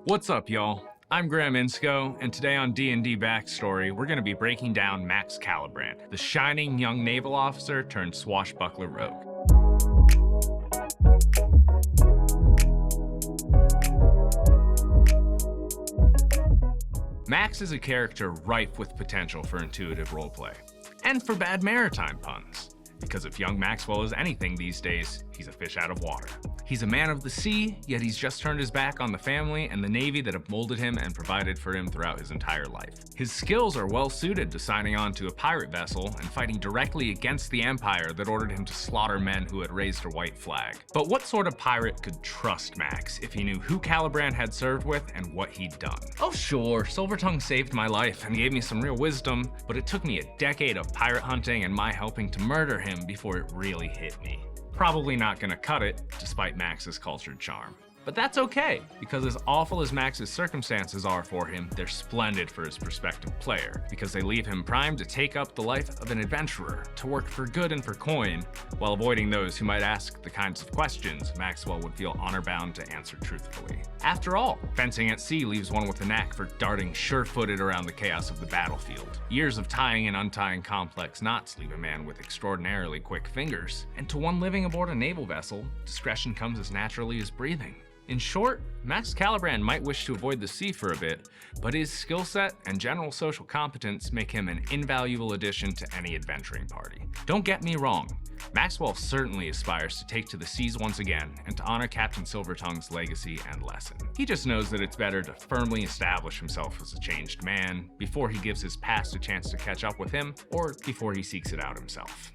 What's up, y'all? I'm Graham INSCOE, and today on DnD Backstory, we're going to be breaking down Max Calibran, the shining young naval officer turned swashbuckler rogue. Max is a character rife with potential for intuitive roleplay, and for bad maritime puns. Because if young Maxwell is anything these days, he's a fish out of water. He's a man of the sea, yet he's just turned his back on the family and the Navy that have molded him and provided for him throughout his entire life. His skills are well suited to signing on to a pirate vessel and fighting directly against the Empire that ordered him to slaughter men who had raised a white flag. But what sort of pirate could trust Max if he knew who Calibran had served with and what he'd done? Oh sure, Silvertongue saved my life and gave me some real wisdom, but it took me a decade of pirate hunting and my helping to murder him before it really hit me. Probably not gonna cut it, despite Max's cultured charm. But that's okay, because as awful as Max's circumstances are for him, they're splendid for his prospective player, because they leave him primed to take up the life of an adventurer, to work for good and for coin, while avoiding those who might ask the kinds of questions Maxwell would feel honor-bound to answer truthfully. After all, fencing at sea leaves one with a knack for darting sure-footed around the chaos of the battlefield. Years of tying and untying complex knots leave a man with extraordinarily quick fingers, and to one living aboard a naval vessel, discretion comes as naturally as breathing. In short, Max Calibran might wish to avoid the sea for a bit, but his skill set and general social competence make him an invaluable addition to any adventuring party. Don't get me wrong, Maxwell certainly aspires to take to the seas once again and to honor Captain Silvertongue's legacy and lesson. He just knows that it's better to firmly establish himself as a changed man before he gives his past a chance to catch up with him, or before he seeks it out himself.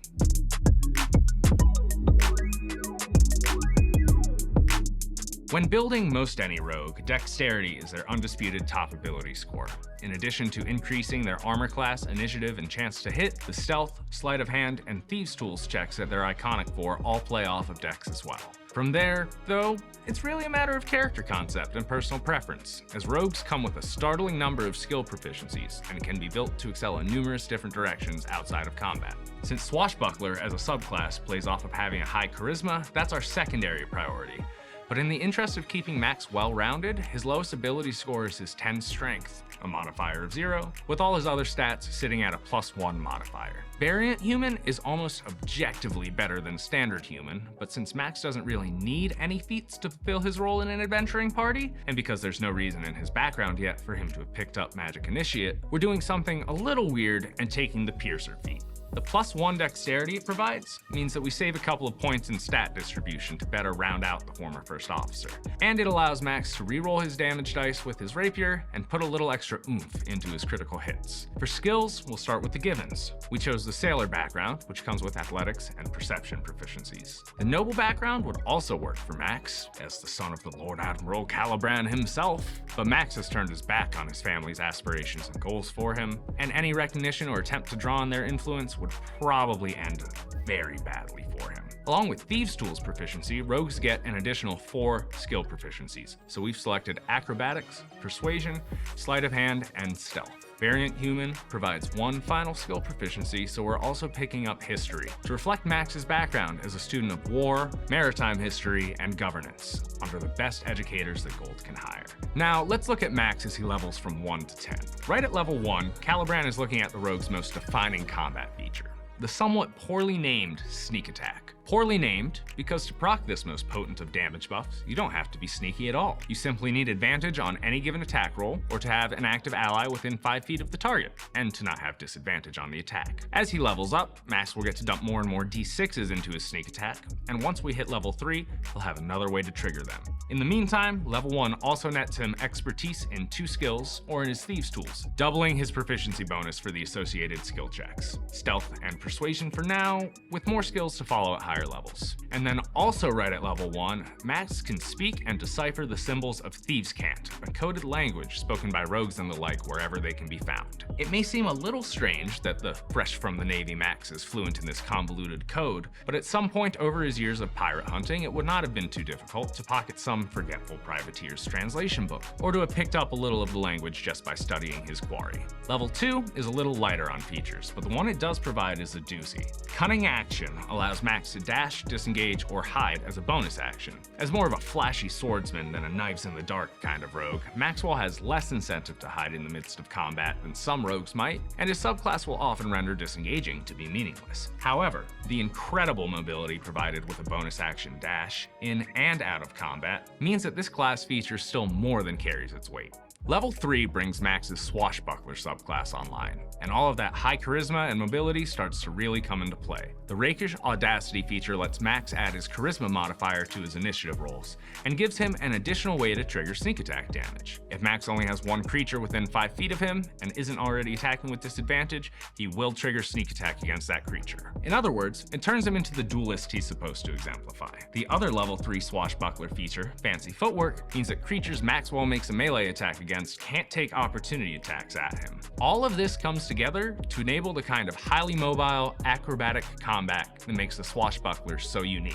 When building most any rogue, dexterity is their undisputed top ability score. In addition to increasing their armor class, initiative, and chance to hit, the stealth, sleight of hand, and thieves tools checks that they're iconic for all play off of dex as well. From there, though, it's really a matter of character concept and personal preference, as rogues come with a startling number of skill proficiencies and can be built to excel in numerous different directions outside of combat. Since Swashbuckler as a subclass plays off of having a high charisma, that's our secondary priority. But in the interest of keeping Max well-rounded, his lowest ability score is his 10 strength, a modifier of 0, with all his other stats sitting at a +1 modifier. Variant human is almost objectively better than standard human, but since Max doesn't really need any feats to fulfill his role in an adventuring party, and because there's no reason in his background yet for him to have picked up Magic Initiate, we're doing something a little weird and taking the Piercer feat. The +1 dexterity it provides means that we save a couple of points in stat distribution to better round out the former first officer. And it allows Max to reroll his damage dice with his rapier and put a little extra oomph into his critical hits. For skills, we'll start with the givens. We chose the sailor background, which comes with athletics and perception proficiencies. The noble background would also work for Max, as the son of the Lord Admiral Calibran himself, but Max has turned his back on his family's aspirations and goals for him, and any recognition or attempt to draw on their influence would probably end very badly for him. Along with Thieves' Tools proficiency, rogues get an additional 4 skill proficiencies, so we've selected Acrobatics, Persuasion, Sleight of Hand, and Stealth. Variant Human provides 1 final skill proficiency, so we're also picking up History, to reflect Max's background as a student of war, maritime history, and governance, under the best educators that Gold can hire. Now, let's look at Max as he levels from 1 to 10. Right at level 1, Calibran is looking at the rogue's most defining combat feature, the somewhat poorly named Sneak Attack. Poorly named because to proc this most potent of damage buffs, you don't have to be sneaky at all. You simply need advantage on any given attack roll, or to have an active ally within 5 feet of the target, and to not have disadvantage on the attack. As he levels up, Max will get to dump more and more d6s into his sneak attack, and once we hit level 3, he'll have another way to trigger them. In the meantime, level 1 also nets him expertise in 2 skills, or in his Thieves' Tools, doubling his proficiency bonus for the associated skill checks. Stealth and Persuasion for now, with more skills to follow at higher levels. And then also right at level 1, Max can speak and decipher the symbols of Thieves' Cant, a coded language spoken by rogues and the like wherever they can be found. It may seem a little strange that the fresh from the Navy Max is fluent in this convoluted code, but at some point over his years of pirate hunting, it would not have been too difficult to pocket some forgetful privateer's translation book, or to have picked up a little of the language just by studying his quarry. Level 2 is a little lighter on features, but the one it does provide is a doozy. Cunning Action allows Max to dash, disengage, or hide as a bonus action. As more of a flashy swordsman than a knives-in-the-dark kind of rogue, Maxwell has less incentive to hide in the midst of combat than some rogues might, and his subclass will often render disengaging to be meaningless. However, the incredible mobility provided with a bonus action dash, in and out of combat, means that this class feature still more than carries its weight. Level 3 brings Max's Swashbuckler subclass online, and all of that high charisma and mobility starts to really come into play. The Rakish Audacity feature lets Max add his charisma modifier to his initiative rolls, and gives him an additional way to trigger sneak attack damage. If Max only has one creature within 5 feet of him, and isn't already attacking with disadvantage, he will trigger sneak attack against that creature. In other words, it turns him into the duelist he's supposed to exemplify. The other level 3 Swashbuckler feature, Fancy Footwork, means that creatures Maxwell makes a melee attack against can't take opportunity attacks at him. All of this comes together to enable the kind of highly mobile, acrobatic combat that makes the Swashbuckler so unique.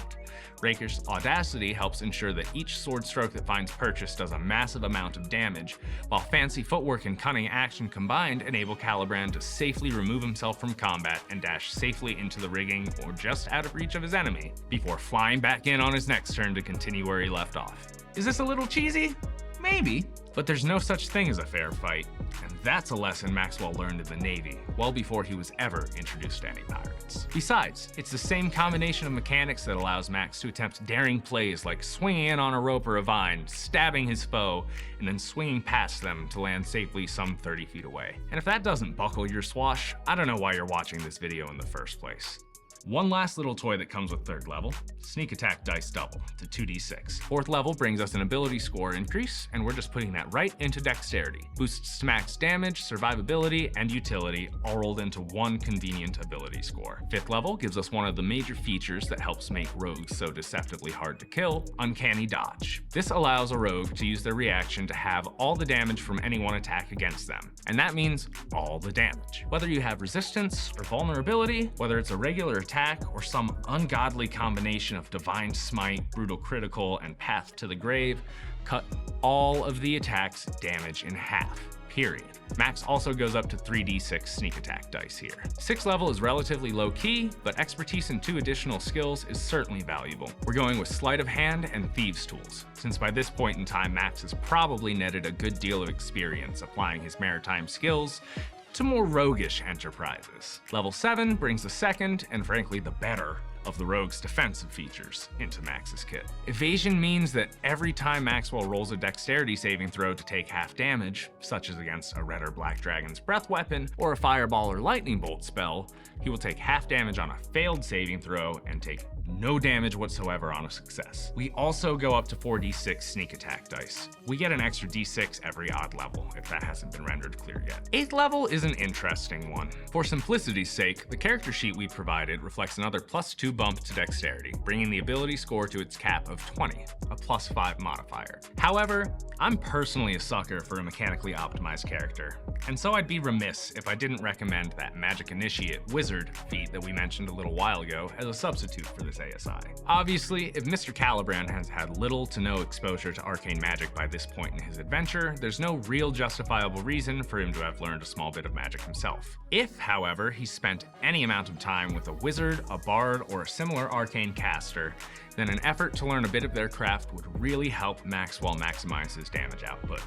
Rakish Audacity helps ensure that each sword stroke that finds purchase does a massive amount of damage, while Fancy Footwork and Cunning Action combined enable Calibran to safely remove himself from combat and dash safely into the rigging or just out of reach of his enemy, before flying back in on his next turn to continue where he left off. Is this a little cheesy? Maybe, but there's no such thing as a fair fight, and that's a lesson Maxwell learned in the Navy, well before he was ever introduced to any pirates. Besides, it's the same combination of mechanics that allows Max to attempt daring plays like swinging in on a rope or a vine, stabbing his foe, and then swinging past them to land safely some 30 feet away. And if that doesn't buckle your swash, I don't know why you're watching this video in the first place. One last little toy that comes with 3rd level, Sneak Attack Dice Double to 2d6. 4th level brings us an ability score increase, and we're just putting that right into dexterity. Boosts max damage, survivability, and utility, all rolled into one convenient ability score. 5th level gives us one of the major features that helps make rogues so deceptively hard to kill, Uncanny Dodge. This allows a rogue to use their reaction to have all the damage from any one attack against them, and that means all the damage. Whether you have resistance or vulnerability, whether it's a regular attack or some ungodly combination of Divine Smite, Brutal Critical, and Path to the Grave, cut all of the attack's damage in half, period. Max also goes up to 3d6 sneak attack dice here. 6th level is relatively low key, but expertise in 2 additional skills is certainly valuable. We're going with Sleight of Hand and Thieves' Tools, since by this point in time Max has probably netted a good deal of experience applying his maritime skills to more roguish enterprises. Level 7 brings the second, and frankly the better, of the rogue's defensive features into Max's kit. Evasion means that every time Maxwell rolls a dexterity saving throw to take half damage, such as against a red or black dragon's breath weapon, or a fireball or lightning bolt spell, he will take half damage on a failed saving throw and take no damage whatsoever on a success. We also go up to 4d6 sneak attack dice. We get an extra d6 every odd level, if that hasn't been rendered clear yet. 8th level is an interesting one. For simplicity's sake, the character sheet we provided reflects another +2 bump to dexterity, bringing the ability score to its cap of 20, a +5 modifier. However, I'm personally a sucker for a mechanically optimized character, and so I'd be remiss if I didn't recommend that Magic Initiate Wizard feat that we mentioned a little while ago as a substitute for this ASI. Obviously, if Mr. Calibran has had little to no exposure to arcane magic by this point in his adventure, there's no real justifiable reason for him to have learned a small bit of magic himself. If, however, he spent any amount of time with a wizard, a bard, or a similar arcane caster, then an effort to learn a bit of their craft would really help Maxwell maximize his damage output.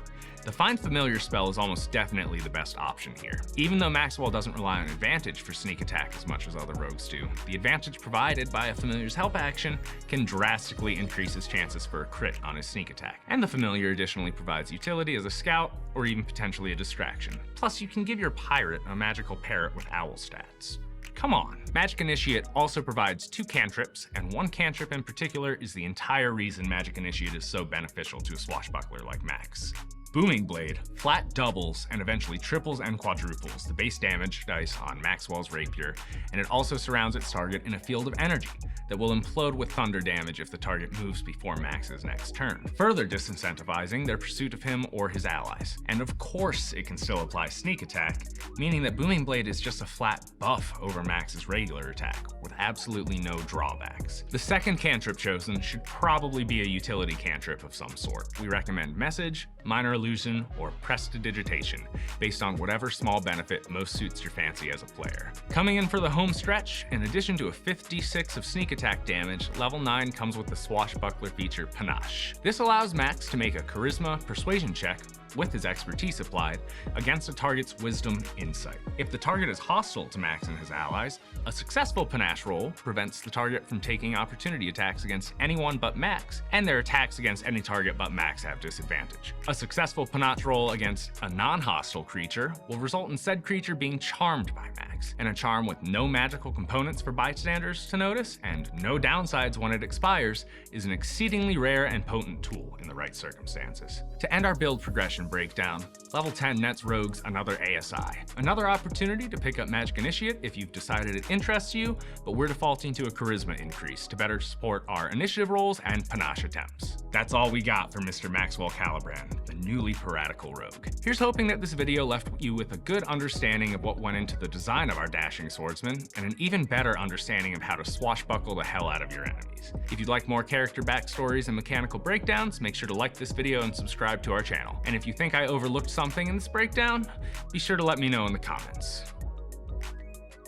The Find Familiar spell is almost definitely the best option here. Even though Maxwell doesn't rely on advantage for sneak attack as much as other rogues do, the advantage provided by a familiar's help action can drastically increase his chances for a crit on his sneak attack. And the familiar additionally provides utility as a scout, or even potentially a distraction. Plus, you can give your pirate a magical parrot with owl stats. Come on. Magic Initiate also provides 2 cantrips, and one cantrip in particular is the entire reason Magic Initiate is so beneficial to a swashbuckler like Max. Booming Blade flat doubles and eventually triples and quadruples the base damage dice on Maxwell's rapier, and it also surrounds its target in a field of energy that will implode with thunder damage if the target moves before Max's next turn, further disincentivizing their pursuit of him or his allies. And of course it can still apply sneak attack, meaning that Booming Blade is just a flat buff over Max's regular attack, with absolutely no drawbacks. The second cantrip chosen should probably be a utility cantrip of some sort. We recommend Message, Minor Illusion, or Prestidigitation, based on whatever small benefit most suits your fancy as a player. Coming in for the home stretch, in addition to a 56 of sneak attack damage, level 9 comes with the Swashbuckler feature Panache. This allows Max to make a Charisma Persuasion check with his expertise applied against a target's Wisdom Insight. If the target is hostile to Max and his allies, a successful Panache roll prevents the target from taking opportunity attacks against anyone but Max, and their attacks against any target but Max have disadvantage. A successful Panache roll against a non-hostile creature will result in said creature being charmed by Max, and a charm with no magical components for bystanders to notice and no downsides when it expires is an exceedingly rare and potent tool in the right circumstances. To end our build progression breakdown, level 10 nets rogues another ASI. Another opportunity to pick up Magic Initiate if you've decided it interests you, but we're defaulting to a Charisma increase to better support our initiative rolls and Panache attempts. That's all we got for Mr. Maxwell Calibran, the newly piratical rogue. Here's hoping that this video left you with a good understanding of what went into the design of our dashing swordsman, and an even better understanding of how to swashbuckle the hell out of your enemies. If you'd like more character backstories and mechanical breakdowns, make sure to like this video and subscribe to our channel. And if you think I overlooked something in this breakdown, be sure to let me know in the comments.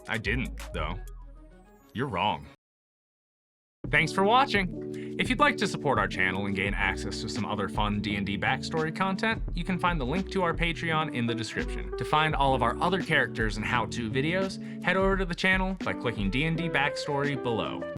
I didn't, though. You're wrong. Thanks for watching! If you'd like to support our channel and gain access to some other fun D&D Backstory content, you can find the link to our Patreon in the description. To find all of our other characters and how-to videos, head over to the channel by clicking D&D Backstory below.